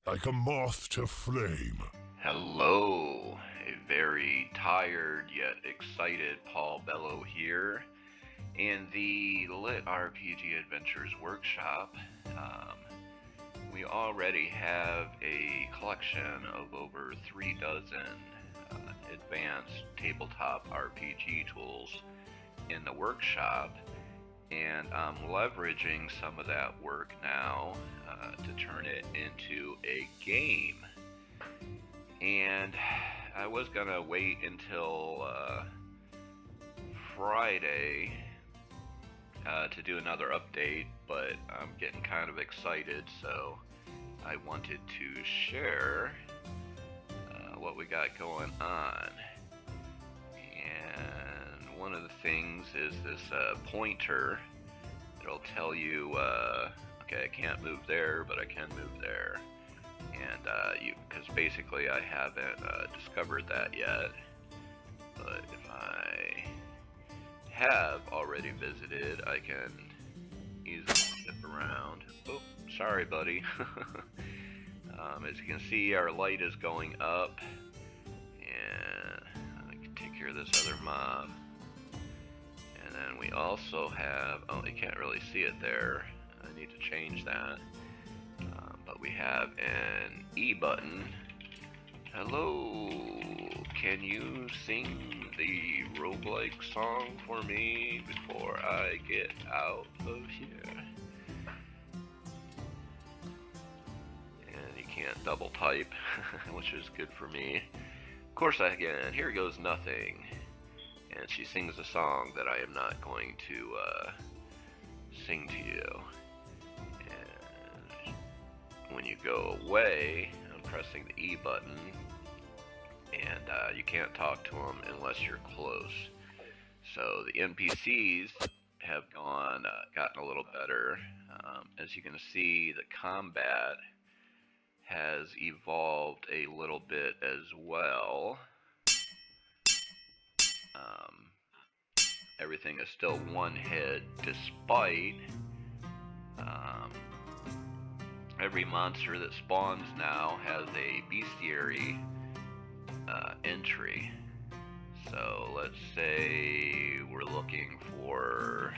like a moth to flame. Hello, a very tired yet excited Paul Bello here in the LitRPG Adventures Workshop. We already have a collection of over 3 dozen advanced tabletop RPG tools in the workshop, and I'm leveraging some of that work now to turn it into a game. And I was gonna wait until Friday to do another update, but I'm getting kind of excited, so I wanted to share what we got going on. And one of the things is this pointer. It'll tell you, okay, I can't move there, but I can move there. And because basically I haven't discovered that yet, but if I have already visited, I can easily flip around. Oh, sorry, buddy. As you can see, our light is going up, and I can take care of this other mob. And then we also have, oh, you can't really see it there. I need to change that. But we have an E button. Hello, can you sing the roguelike song for me before I get out of here? And you can't double type, which is good for me. Of course, again, here goes nothing. And she sings a song that I am not going to sing to you. When you go away, I'm pressing the E button, and you can't talk to them unless you're close. So the NPCs have gotten a little better. As you can see, the combat has evolved a little bit as well. Everything is still one hit, despite every monster that spawns now has a bestiary entry. So let's say we're looking for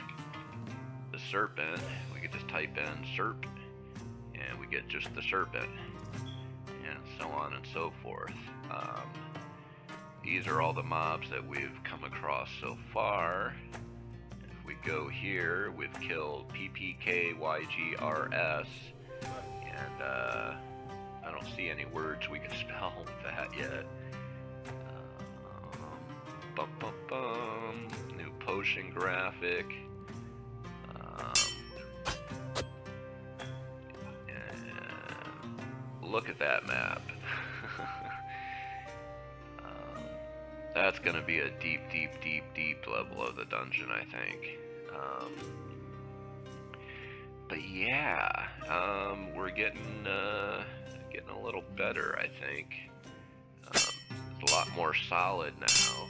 the serpent. We could just type in serp, and we get just the serpent, and so on and so forth. These are all the mobs that we've come across so far. If we go here, we've killed PPKYGRS. And I don't see any words we can spell with that yet. New potion graphic. And look at that map. That's going to be a deep, deep, deep, deep level of the dungeon, I think. But yeah, we're getting a little better, I think. It's a lot more solid now.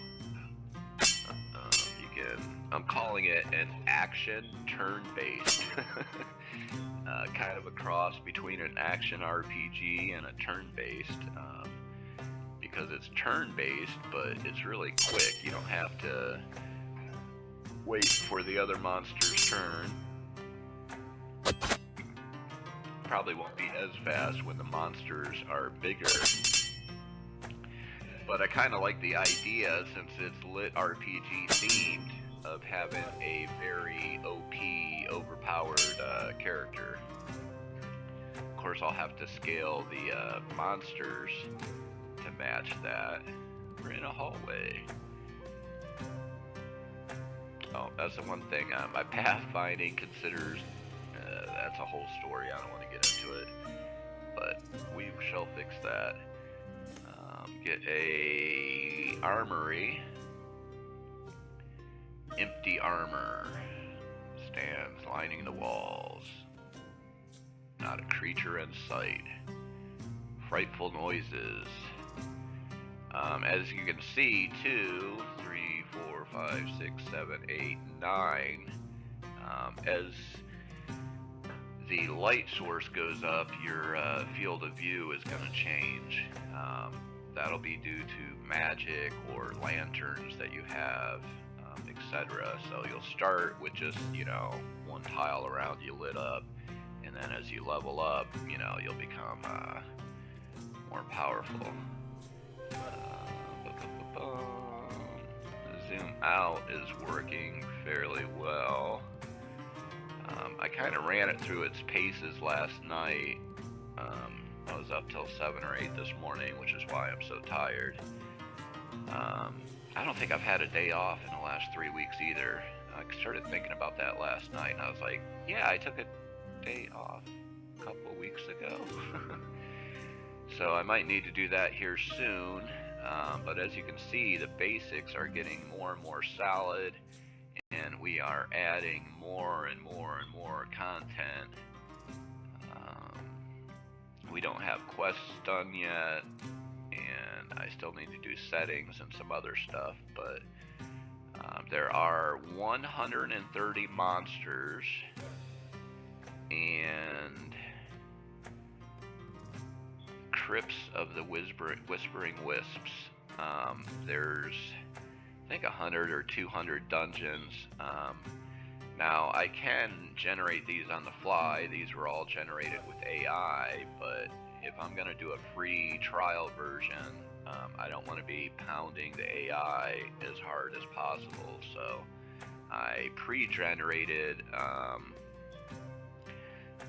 I'm calling it an action turn-based, kind of a cross between an action RPG and a turn-based, because it's turn-based, but it's really quick. You don't have to wait for the other monster's turn. Probably won't be as fast when the monsters are bigger, but I kind of like the idea, since it's LitRPG themed, of having a very OP, overpowered character. Of course, I'll have to scale the monsters to match that. We're in a hallway. Oh, that's the one thing. My pathfinding considers that's a whole story. I don't want to get into it, but we shall fix that. Get a armory. Empty armor stands lining the walls. Not a creature in sight. Frightful noises. As you can see, 2, 3, 4, 5, 6, 7, 8, 9. As the light source goes up, your field of view is going to change. That'll be due to magic or lanterns that you have, etc. So you'll start with just, one tile around you lit up, and then as you level up, you'll become more powerful. Zoom out is working fairly well. I kind of ran it through its paces last night. I was up till 7 or 8 this morning, which is why I'm so tired. I don't think I've had a day off in the last 3 weeks either. I started thinking about that last night, and I was like, yeah, I took a day off a couple of weeks ago. So I might need to do that here soon. But as you can see, the basics are getting more and more solid, and we are adding more and more and more content. We don't have quests done yet, and I still need to do settings and some other stuff, but there are 130 monsters and crypts of the whispering wisps. There's I think 100 or 200 dungeons. Now I can generate these on the fly. These were all generated with AI, but if I'm going to do a free trial version, I don't want to be pounding the AI as hard as possible. So I pre-generated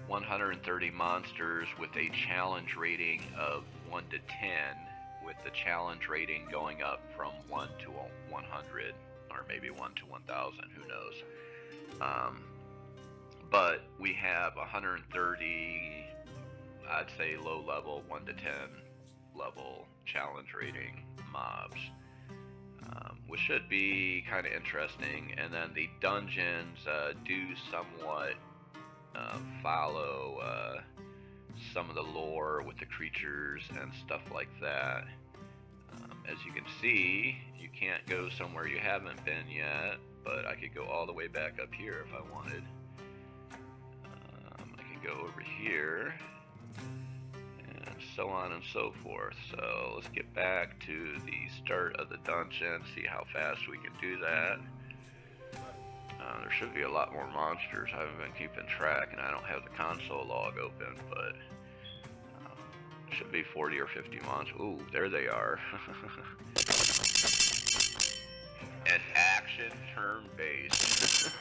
130 monsters with a challenge rating of 1 to 10, with the challenge rating going up from 1 to 100, or maybe 1 to 1,000, who knows. But we have 130, I'd say low level, 1 to 10 level challenge rating mobs, which should be kind of interesting. And then the dungeons do somewhat follow some of the lore with the creatures and stuff like that. As you can see, you can't go somewhere you haven't been yet, but I could go all the way back up here if I wanted. I can go over here, and so on and so forth. So let's get back to the start of the dungeon, see how fast we can do that. There should be a lot more monsters. I haven't been keeping track, and I don't have the console log open, but should be 40 or 50 monsters. Ooh, there they are. An action turn-based.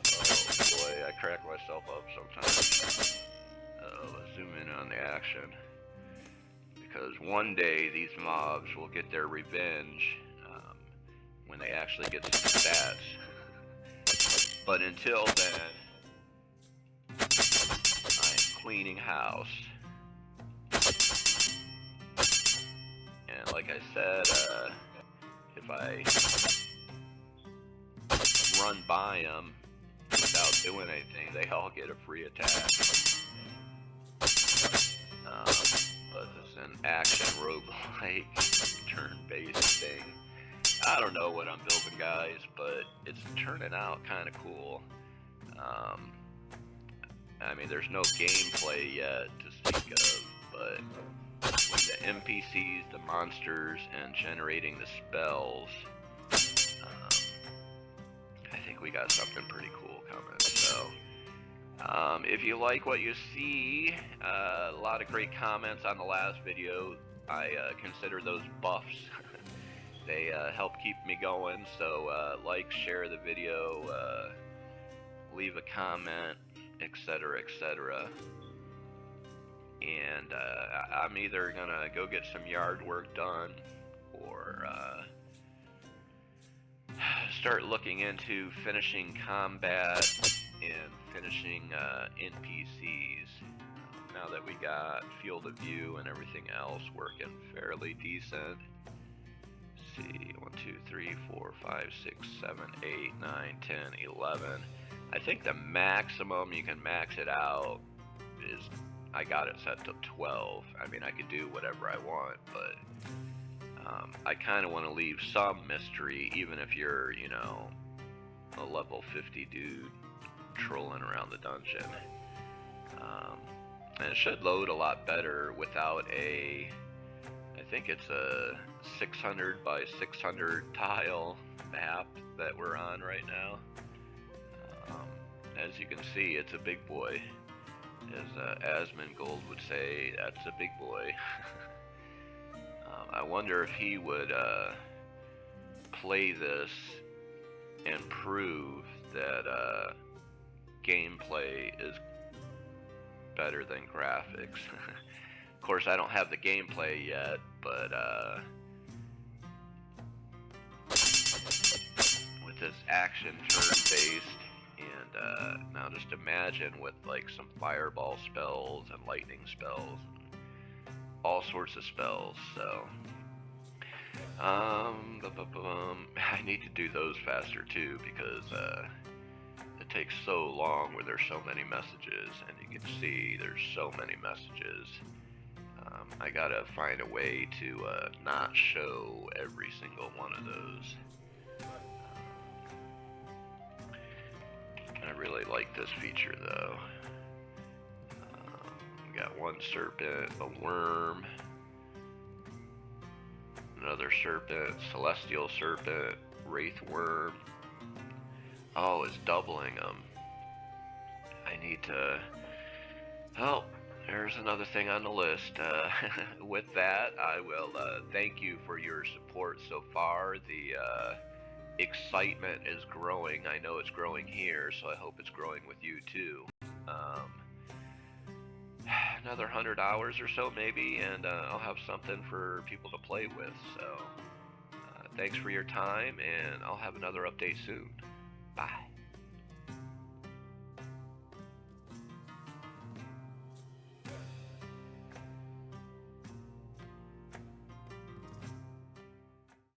Oh boy, I crack myself up sometimes. Let's zoom in on the action. Because one day these mobs will get their revenge when they actually get some stats. But until then, I'm cleaning house. And like I said, if I run by them without doing anything, they all get a free attack. But it's an action roguelike turn-based thing. I don't know what I'm building, guys, but it's turning out kind of cool. I mean, there's no gameplay yet to speak of, but with the NPCs, the monsters, and generating the spells, I think we got something pretty cool coming. So, if you like what you see, a lot of great comments on the last video. I consider those buffs. They help keep me going, so like, share the video, leave a comment, etc., etc. And I'm either gonna go get some yard work done, or start looking into finishing combat and finishing NPCs. Now that we got field of view and everything else working fairly decent. See, 1, 2, 3, 4, 5, 6, 7, 8, 9, 10, 11. I think the maximum you can max it out is, I got it set to 12. I mean, I could do whatever I want, but I kind of want to leave some mystery, even if you're, a level 50 dude. trolling around the dungeon. And it should load a lot better without a, I think it's a 600 by 600 tile map that we're on right now. As you can see, it's a big boy. As Asmongold would say, that's a big boy. I wonder if he would play this and prove that gameplay is better than graphics. Of course, I don't have the gameplay yet, but with this action turn-based, and now just imagine with like some fireball spells and lightning spells, and all sorts of spells. So, I need to do those faster too, because it takes so long where there's so many messages, and you can see there's so many messages. I gotta find a way to not show every single one of those. I really like this feature though. We got one serpent, a worm, another serpent, celestial serpent, wraith worm. Oh, it's doubling them. I need to... Oh, there's another thing on the list. With that, I will thank you for your support so far. The excitement is growing. I know it's growing here, so I hope it's growing with you too. Another 100 hours or so maybe, and I'll have something for people to play with. So thanks for your time, and I'll have another update soon. Bye.